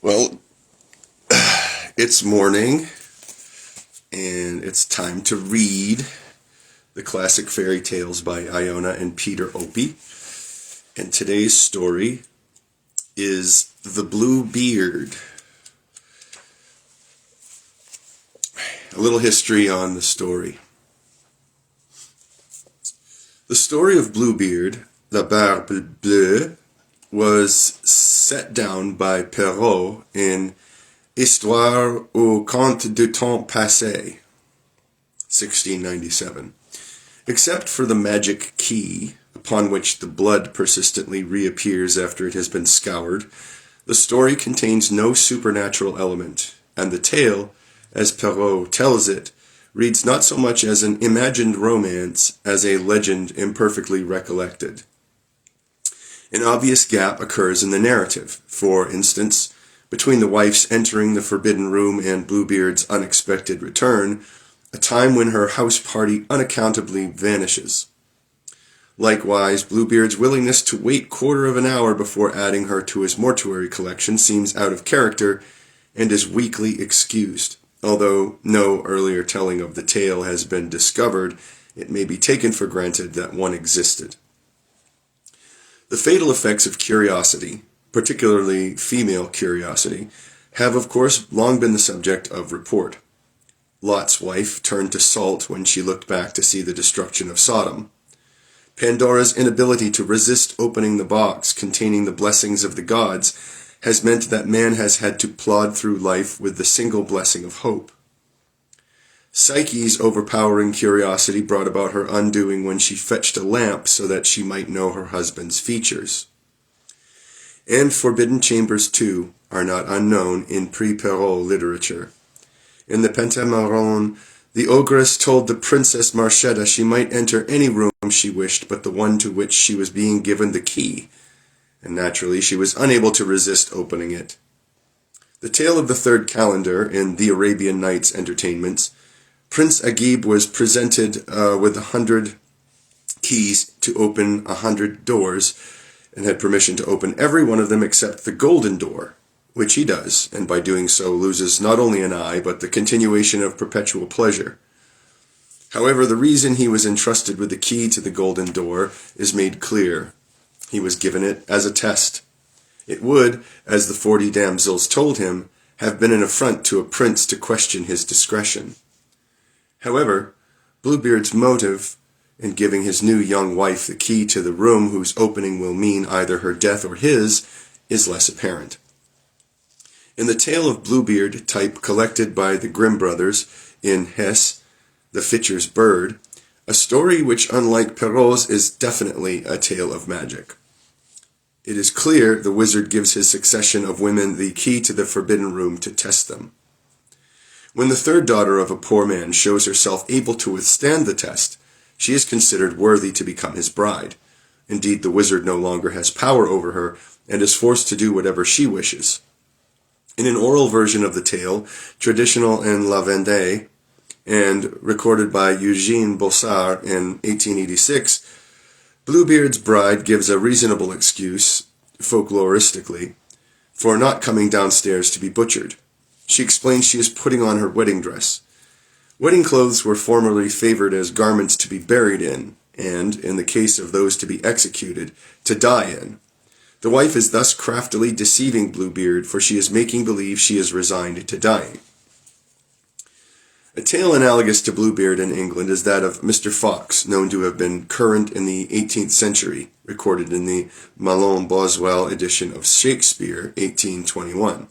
Well, it's morning, and it's time to read the classic fairy tales by Iona and Peter Opie. And today's story is The Blue Beard. A little history on the story. The story of Bluebeard, La Barbe Bleue, was set down by Perrault in Histoire au Conte du Temps Passé, 1697. Except for the magic key, upon which the blood persistently reappears after it has been scoured, the story contains no supernatural element, and the tale, as Perrault tells it, reads not so much as an imagined romance as a legend imperfectly recollected. An obvious gap occurs in the narrative. For instance, between the wife's entering the forbidden room and Bluebeard's unexpected return, a time when her house party unaccountably vanishes. Likewise, Bluebeard's willingness to wait quarter of an hour before adding her to his mortuary collection seems out of character and is weakly excused. Although no earlier telling of the tale has been discovered, it may be taken for granted that one existed. The fatal effects of curiosity, particularly female curiosity, have of course long been the subject of report. Lot's wife turned to salt when she looked back to see the destruction of Sodom. Pandora's inability to resist opening the box containing the blessings of the gods has meant that man has had to plod through life with the single blessing of hope. Psyche's overpowering curiosity brought about her undoing when she fetched a lamp so that she might know her husband's features. And forbidden chambers, too, are not unknown in pre-Perrault literature. In the Pentamerone, the ogress told the Princess Marchetta she might enter any room she wished but the one to which she was being given the key, and naturally she was unable to resist opening it. The tale of the third calendar in the Arabian Nights entertainments, Prince Agib was presented with 100 keys to open 100 doors, and had permission to open every one of them except the golden door, which he does, and by doing so loses not only an eye, but the continuation of perpetual pleasure. However, the reason he was entrusted with the key to the golden door is made clear. He was given it as a test. It would, as the 40 damsels told him, have been an affront to a prince to question his discretion. However, Bluebeard's motive in giving his new young wife the key to the room whose opening will mean either her death or his is less apparent. In the tale of Bluebeard, type collected by the Grimm brothers in Hesse, The Fitcher's Bird, a story which, unlike Perrault's, is definitely a tale of magic. It is clear the wizard gives his succession of women the key to the forbidden room to test them. When the third daughter of a poor man shows herself able to withstand the test, she is considered worthy to become his bride. Indeed, the wizard no longer has power over her and is forced to do whatever she wishes. In an oral version of the tale, traditional in La Vendée, and recorded by Eugène Bossard in 1886, Bluebeard's bride gives a reasonable excuse, folkloristically, for not coming downstairs to be butchered. She explains she is putting on her wedding dress. Wedding clothes were formerly favored as garments to be buried in, and, in the case of those to be executed, to die in. The wife is thus craftily deceiving Bluebeard, for she is making believe she is resigned to dying. A tale analogous to Bluebeard in England is that of Mr. Fox, known to have been current in the 18th century, recorded in the Malone-Boswell edition of Shakespeare, 1821.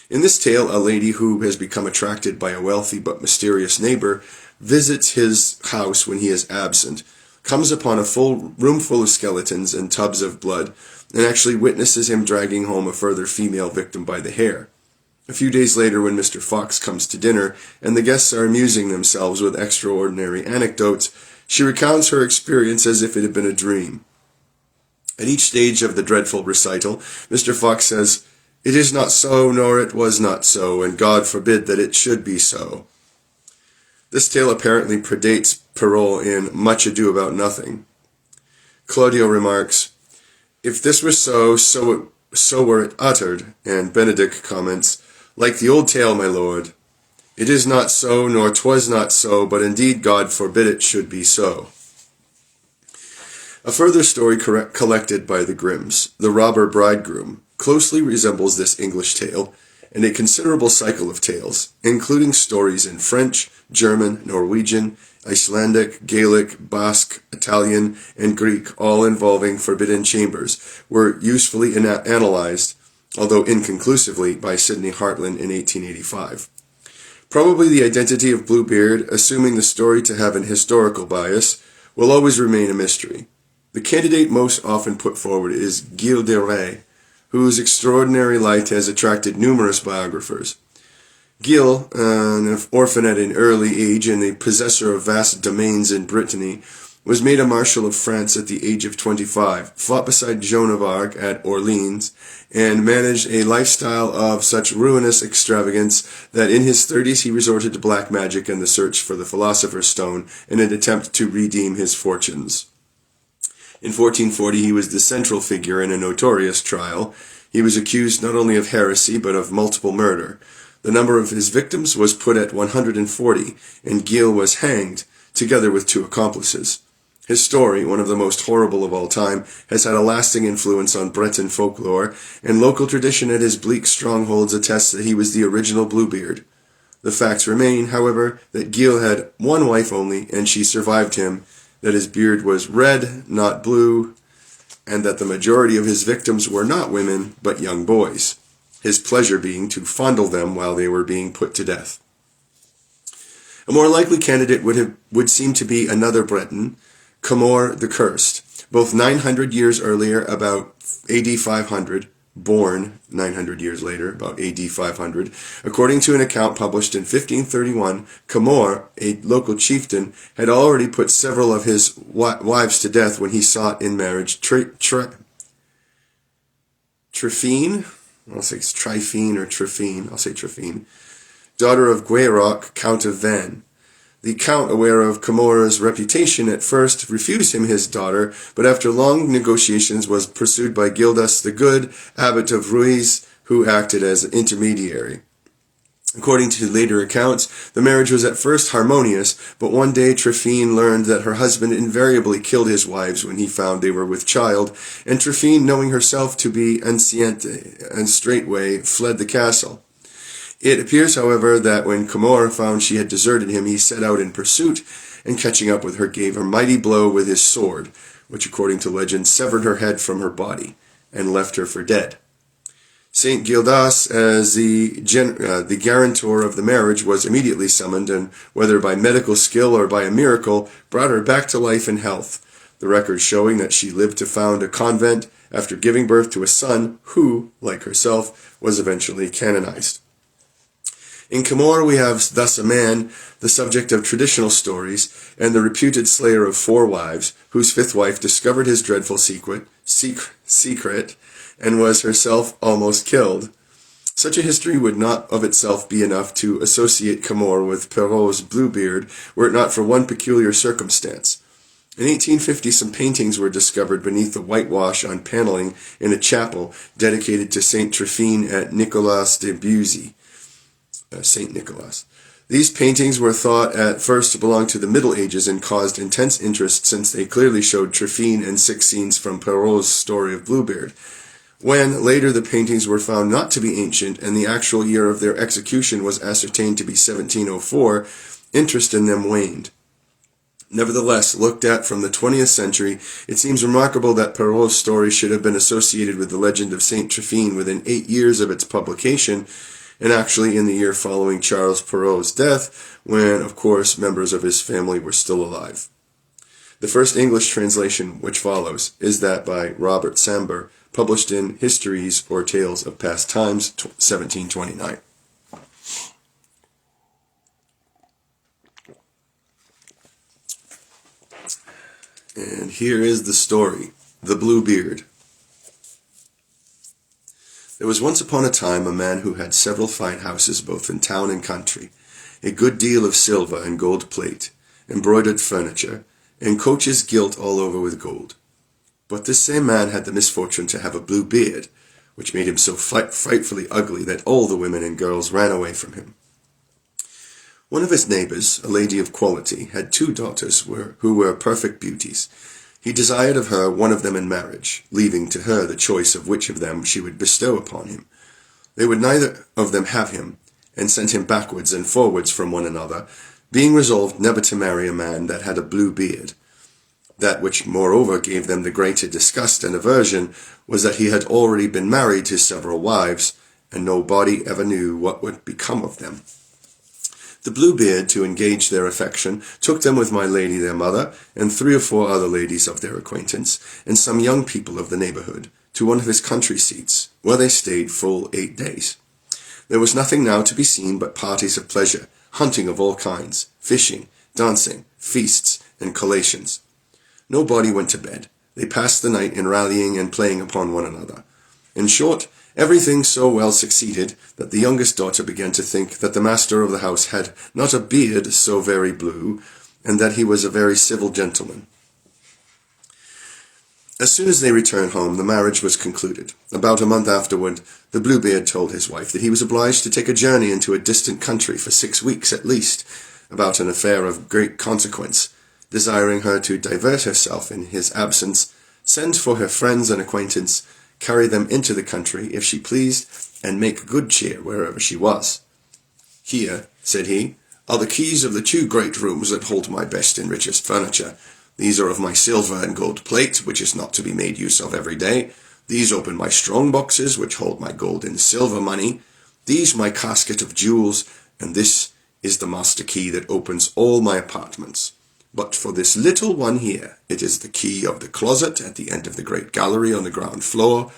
In this tale, a lady who has become attracted by a wealthy but mysterious neighbor visits his house when he is absent, comes upon a full room full of skeletons and tubs of blood, and actually witnesses him dragging home a further female victim by the hair. A few days later, when Mr. Fox comes to dinner, and the guests are amusing themselves with extraordinary anecdotes, she recounts her experience as if it had been a dream. At each stage of the dreadful recital, Mr. Fox says, "It is not so, nor it was not so, and God forbid that it should be so." This tale apparently predates Perrault in Much Ado About Nothing. Claudio remarks, "If this were so, so were it uttered, and Benedict comments, like the old tale, my lord. It is not so, nor 'twas not so, but indeed God forbid it should be so. A further story collected by the Grimms, The Robber Bridegroom, closely resembles this English tale, and a considerable cycle of tales, including stories in French, German, Norwegian, Icelandic, Gaelic, Basque, Italian, and Greek, all involving forbidden chambers, were usefully analyzed, although inconclusively, by Sidney Hartland in 1885. Probably the identity of Bluebeard, assuming the story to have an historical bias, will always remain a mystery. The candidate most often put forward is Gilles de Rais, whose extraordinary life has attracted numerous biographers. Gilles, an orphan at an early age and the possessor of vast domains in Brittany, was made a Marshal of France at the age of 25, fought beside Joan of Arc at Orleans, and managed a lifestyle of such ruinous extravagance that in his 30s he resorted to black magic and the search for the Philosopher's Stone in an attempt to redeem his fortunes. In 1440 he was the central figure in a notorious trial. He was accused not only of heresy but of multiple murder. The number of his victims was put at 140, and Gilles was hanged, together with 2 accomplices. His story, one of the most horrible of all time, has had a lasting influence on Breton folklore, and local tradition at his bleak strongholds attests that he was the original Bluebeard. The facts remain, however, that Gilles had one wife only, and she survived him, that his beard was red, not blue, and that the majority of his victims were not women, but young boys, his pleasure being to fondle them while they were being put to death. A more likely candidate would seem to be another Breton, Comor the Cursed, both 900 years earlier, about AD 500, born 900 years later, about AD 500. According to an account published in 1531, Comor, a local chieftain, had already put several of his wives to death when he sought in marriage Tryphene, I'll say it's Tryphene or Tryphene, I'll say Tryphene, daughter of Guayroc, Count of Vannes. The Count, aware of Comor's reputation, at first refused him his daughter, but after long negotiations was pursued by Gildas the Good, abbot of Ruiz, who acted as an intermediary. According to later accounts, the marriage was at first harmonious, but one day Tryphene learned that her husband invariably killed his wives when he found they were with child, and Tryphene, knowing herself to be enceinte and straightway fled the castle. It appears, however, that when Comor found she had deserted him, he set out in pursuit, and catching up with her, gave a mighty blow with his sword, which, according to legend, severed her head from her body, and left her for dead. Saint Gildas, as the guarantor of the marriage, was immediately summoned, and whether by medical skill or by a miracle, brought her back to life and health, the records showing that she lived to found a convent after giving birth to a son who, like herself, was eventually canonized. In Comor we have thus a man, the subject of traditional stories, and the reputed slayer of 4 wives, whose 5th wife discovered his dreadful secret, and was herself almost killed. Such a history would not of itself be enough to associate Comor with Perrault's Bluebeard, were it not for one peculiar circumstance. In 1850 some paintings were discovered beneath the whitewash on paneling in a chapel dedicated to Saint Tryphene at Nicolas de Buzy. St. Nicholas. These paintings were thought at first to belong to the Middle Ages and caused intense interest since they clearly showed Tryphene and 6 scenes from Perrault's story of Bluebeard. When, later, the paintings were found not to be ancient and the actual year of their execution was ascertained to be 1704, interest in them waned. Nevertheless, looked at from the 20th century, it seems remarkable that Perrault's story should have been associated with the legend of Saint Tryphene within 8 years of its publication, and actually in the year following Charles Perrault's death, when, of course, members of his family were still alive. The first English translation, which follows, is that by Robert Samber, published in Histories or Tales of Past Times, 1729. And here is the story, The Bluebeard. There was once upon a time a man who had several fine houses both in town and country, a good deal of silver and gold plate, embroidered furniture, and coaches gilt all over with gold. But this same man had the misfortune to have a blue beard, which made him so frightfully ugly that all the women and girls ran away from him. One of his neighbors, a lady of quality, had 2 daughters who were perfect beauties. He desired of her one of them in marriage, leaving to her the choice of which of them she would bestow upon him. They would neither of them have him, and sent him backwards and forwards from one another, being resolved never to marry a man that had a blue beard. That which moreover gave them the greater disgust and aversion was that he had already been married to several wives, and nobody ever knew what would become of them. The Bluebeard, to engage their affection, took them with my lady their mother, and 3 or 4 other ladies of their acquaintance, and some young people of the neighbourhood, to one of his country seats, where they stayed full 8 days. There was nothing now to be seen but parties of pleasure, hunting of all kinds, fishing, dancing, feasts, and collations. Nobody went to bed. They passed the night in rallying and playing upon one another. In short, everything so well succeeded that the youngest daughter began to think that the master of the house had not a beard so very blue, and that he was a very civil gentleman. As soon as they returned home, the marriage was concluded. About a month afterward, the Bluebeard told his wife that he was obliged to take a journey into a distant country for 6 weeks at least, about an affair of great consequence, desiring her to divert herself in his absence, send for her friends and acquaintance, carry them into the country if she pleased, and make good cheer wherever she was. "Here," said he, "are the keys of the 2 great rooms that hold my best and richest furniture. These are of my silver and gold plate, which is not to be made use of every day. These open my strong boxes, which hold my gold and silver money. These my casket of jewels, and this is the master key that opens all my apartments. But for this little one here, it is the key of the closet at the end of the great gallery on the ground floor.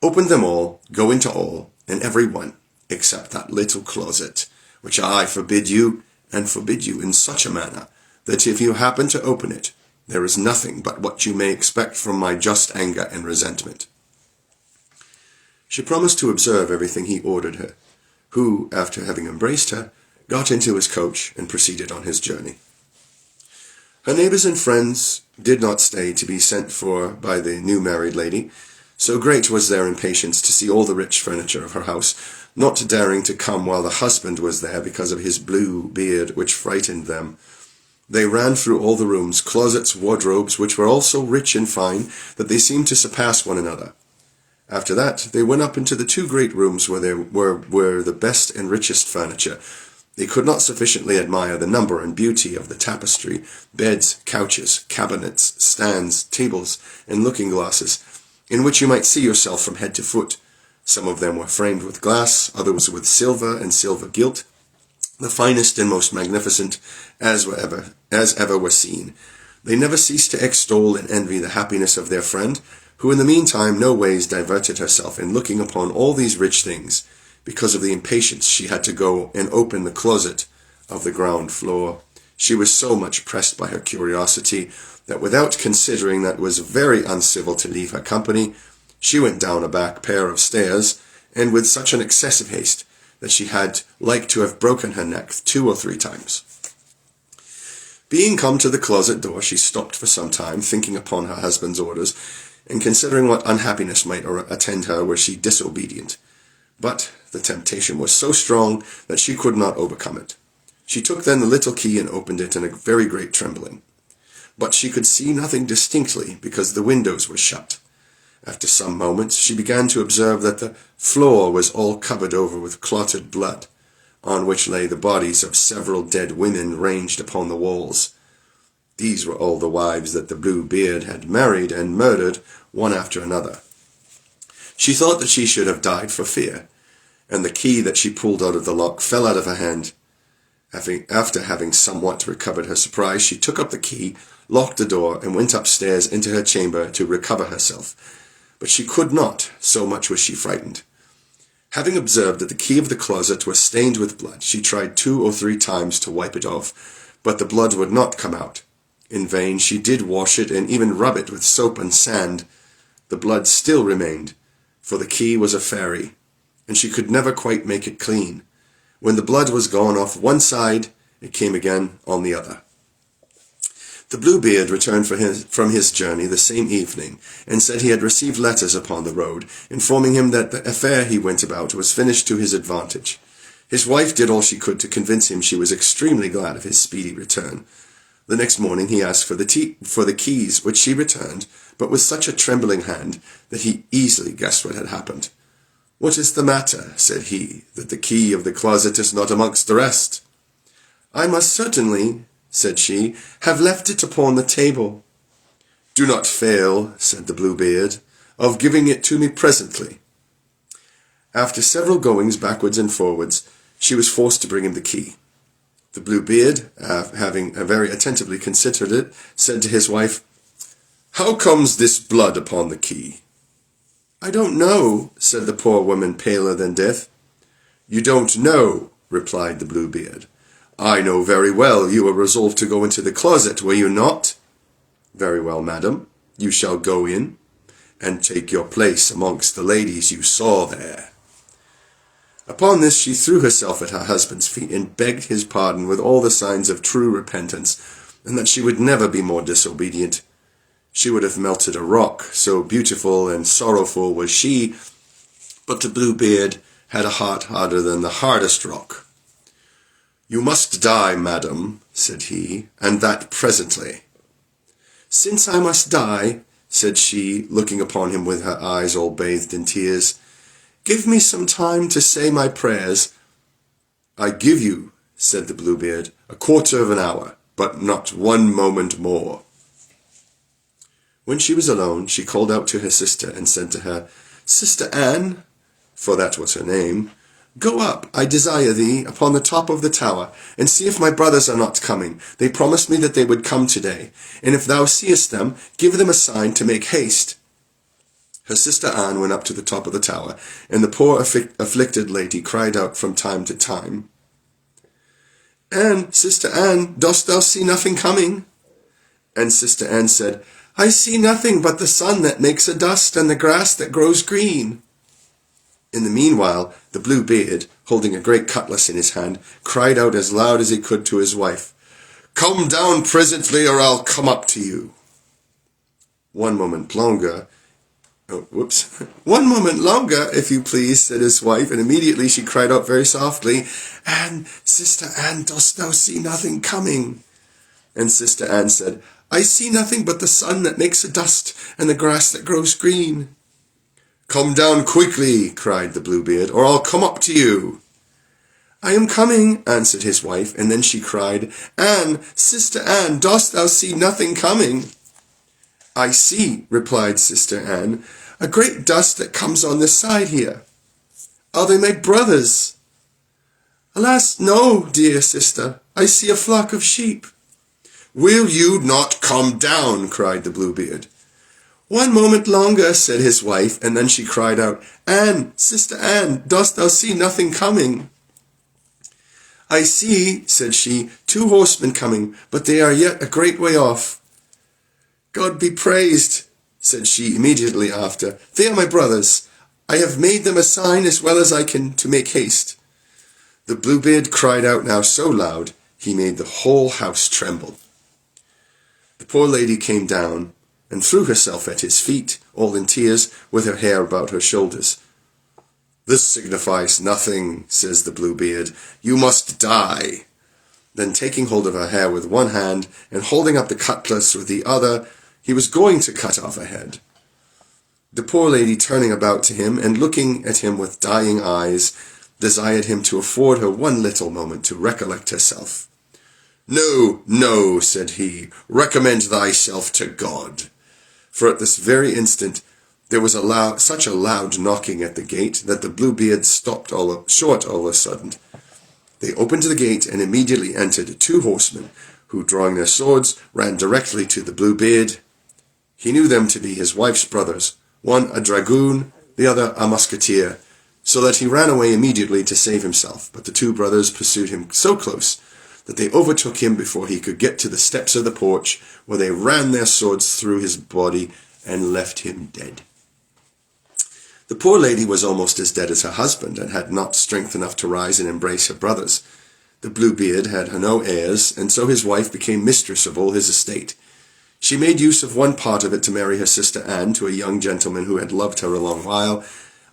Open them all, go into all, and every one, except that little closet, which I forbid you, and forbid you in such a manner, that if you happen to open it, there is nothing but what you may expect from my just anger and resentment." She promised to observe everything he ordered her, who, after having embraced her, got into his coach and proceeded on his journey. Her neighbours and friends did not stay to be sent for by the new married lady, so great was their impatience to see all the rich furniture of her house, not daring to come while the husband was there because of his blue beard, which frightened them. They ran through all the rooms, closets, wardrobes, which were all so rich and fine that they seemed to surpass one another. After that, they went up into the 2 great rooms where there were the best and richest furniture. They could not sufficiently admire the number and beauty of the tapestry, beds, couches, cabinets, stands, tables, and looking-glasses, in which you might see yourself from head to foot. Some of them were framed with glass, others with silver and silver gilt, the finest and most magnificent as ever were seen. They never ceased to extol and envy the happiness of their friend, who in the meantime no ways diverted herself in looking upon all these rich things, because of the impatience she had to go and open the closet of the ground floor. She was so much pressed by her curiosity that without considering that it was very uncivil to leave her company, she went down a back pair of stairs, and with such an excessive haste that she had like to have broken her neck 2 or 3 times. Being come to the closet door, she stopped for some time, thinking upon her husband's orders, and considering what unhappiness might attend her were she disobedient. But the temptation was so strong that she could not overcome it. She took then the little key and opened it in a very great trembling. But she could see nothing distinctly, because the windows were shut. After some moments she began to observe that the floor was all covered over with clotted blood, on which lay the bodies of several dead women ranged upon the walls. These were all the wives that the Bluebeard had married and murdered, one after another. She thought that she should have died for fear, and the key that she pulled out of the lock fell out of her hand. After having somewhat recovered her surprise, she took up the key, locked the door, and went upstairs into her chamber to recover herself. But she could not, so much was she frightened. Having observed that the key of the closet was stained with blood, she tried 2 or 3 times to wipe it off, but the blood would not come out. In vain she did wash it and even rub it with soap and sand. The blood still remained, for the key was a fairy, and she could never quite make it clean. When the blood was gone off one side, it came again on the other. The Bluebeard returned from his journey the same evening, and said he had received letters upon the road, informing him that the affair he went about was finished to his advantage. His wife did all she could to convince him she was extremely glad of his speedy return. The next morning he asked for the keys, which she returned, but with such a trembling hand that he easily guessed what had happened. "What is the matter?" said he, "that the key of the closet is not amongst the rest?" "I must certainly," said she, "have left it upon the table." "Do not fail," said the Bluebeard, "of giving it to me presently." After several goings backwards and forwards, she was forced to bring him the key. The Bluebeard, having very attentively considered it, said to his wife, "How comes this blood upon the key?" "I don't know," said the poor woman, paler than death. "You don't know," replied the Bluebeard. "I know very well you were resolved to go into the closet, were you not? Very well, madam, you shall go in, and take your place amongst the ladies you saw there." Upon this she threw herself at her husband's feet and begged his pardon with all the signs of true repentance, and that she would never be more disobedient. She would have melted a rock, so beautiful and sorrowful was she, but the Bluebeard had a heart harder than the hardest rock. "You must die, madam," said he, "and that presently." "Since I must die," said she, looking upon him with her eyes all bathed in tears, "give me some time to say my prayers." "I give you," said the Bluebeard, "a quarter of an hour, but not one moment more." When she was alone, she called out to her sister and said to her, "Sister Anne," for that was her name, "go up, I desire thee, upon the top of the tower, and see if my brothers are not coming. They promised me that they would come today, and if thou seest them, give them a sign to make haste." Her sister Anne went up to the top of the tower, and the poor afflicted lady cried out from time to time, "Anne, Sister Anne, dost thou see nothing coming?" And Sister Anne said, "I see nothing but the sun that makes a dust and the grass that grows green." In the meanwhile, the Bluebeard, holding a great cutlass in his hand, cried out as loud as he could to his wife, "Come down presently, or I'll come up to you." "One moment longer, if you please," said his wife, and immediately she cried out very softly, "Anne, Sister Anne, dost thou see nothing coming?" And Sister Anne said, "I see nothing but the sun that makes a dust and the grass that grows green." "Come down quickly," cried the Bluebeard, "or I'll come up to you." "I am coming," answered his wife, and then she cried, "Anne, Sister Anne, dost thou see nothing coming?" "I see," replied Sister Anne, "a great dust that comes on this side here." "Are they my brothers?" "Alas, no, dear sister, I see a flock of sheep." "Will you not come down?" cried the Bluebeard. "One moment longer," said his wife, and then she cried out, "Anne, Sister Anne, dost thou see nothing coming?" "I see," said she, "2 horsemen coming, but they are yet a great way off." "God be praised," said she immediately after. "They are my brothers. I have made them a sign as well as I can to make haste." The Bluebeard cried out now so loud, he made the whole house tremble. The poor lady came down and threw herself at his feet, all in tears, with her hair about her shoulders. "This signifies nothing," says the Bluebeard. "You must die." Then taking hold of her hair with one hand and holding up the cutlass with the other, he was going to cut off her head. The poor lady, turning about to him and looking at him with dying eyes, desired him to afford her one little moment to recollect herself. "No, no," said he, "recommend thyself to God." For at this very instant there was such a loud knocking at the gate that the Bluebeard stopped short all of a sudden. They opened the gate and immediately entered 2 horsemen, who, drawing their swords, ran directly to the Bluebeard. He knew them to be his wife's brothers, one a dragoon, the other a musketeer, so that he ran away immediately to save himself, but the 2 brothers pursued him so close that they overtook him before he could get to the steps of the porch, where they ran their swords through his body and left him dead. The poor lady was almost as dead as her husband, and had not strength enough to rise and embrace her brothers. The Bluebeard had no heirs, and so his wife became mistress of all his estate. She made use of one part of it to marry her sister Anne to a young gentleman who had loved her a long while,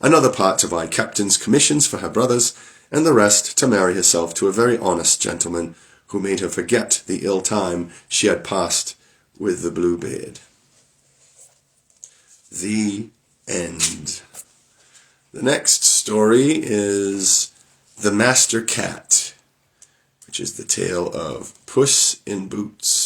another part to buy captains' commissions for her brothers, and the rest to marry herself to a very honest gentleman who made her forget the ill time she had passed with the Bluebeard. The end. The next story is The Master Cat, which is the tale of Puss in Boots.